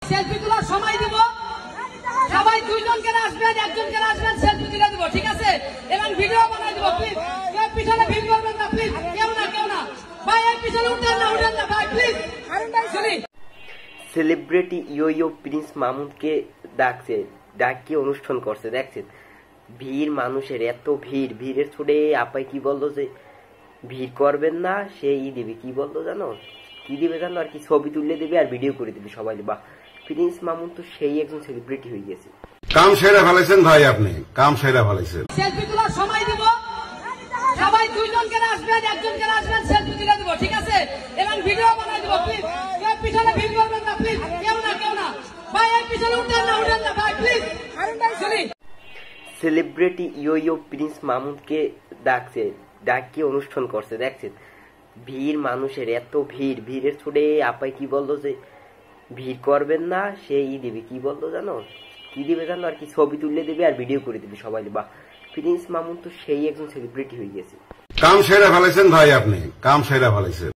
Selfie তোলার সময় দিব, সবাই দুইজনকে আসবেন, একজনকে আসবেন, সেলফি তুলে দিব, ঠিক আছে? এবং ভিডিও বানাই দিব। প্লিজ কেউ পিছনে ভিড় করবেন না, প্লিজ কেউ না ভাই, এই পিছনে উঠেন না ভাই, প্লিজ। সেলিব্রিটি ইয়ো প্রিন্স মামুনকে ডাকিয়ে অনুষ্ঠান করছে, দেখছেন? ভিড়, মানুষের এত ভিড়ের ছুটে আপাই কি বললো যে ভিড় করবেন না, সেই দিবে, কি বললো জানো, কি দিবে জানো, আর কি ছবি তুলে দিবে আর ভিডিও করে দিবে সবাই। বা প্রিন্স মামুন তো সেই একজন সেলিব্রিটি হয়ে গেছে। কাম সেরা ফেলেছেন ভাই, আপনি কাম সেরা ফেলেছেন। সেলফি তোলার সময় দিব, সবাই দুইজনকে আসবেন, একজনকে আসবেন, সেলফি তুলে দিব, ঠিক আছে? এবং ভিডিও বানাই দিব। প্লিজ কেউ পিছনে ভিড় করবেন না, প্লিজ কেউ না ভাই, এই পিছনে উঠেন না ভাই, প্লিজ। সেলিব্রিটি ইয়ো প্রিন্স মামুনকে ডাকিয়ে অনুষ্ঠান করছে, দেখছেন? ভিড়, মানুষের এত ভিড়ের ছুটে আপাই কি বললো যে ভিড় করবেন না, সেই দিবে, কি বললো জানো, কি দিবে জানো, আর কি ছবি তুলে দিবে আর ভিডিও করে দিবে সবাই। বা প্রিন্স মামুন তো সেই একজন সেলিব্রিটি হয়ে গেছে। কাম সেরা ফেলেছেন ভাই, আপনি কাম সেরা ফেলেছেন।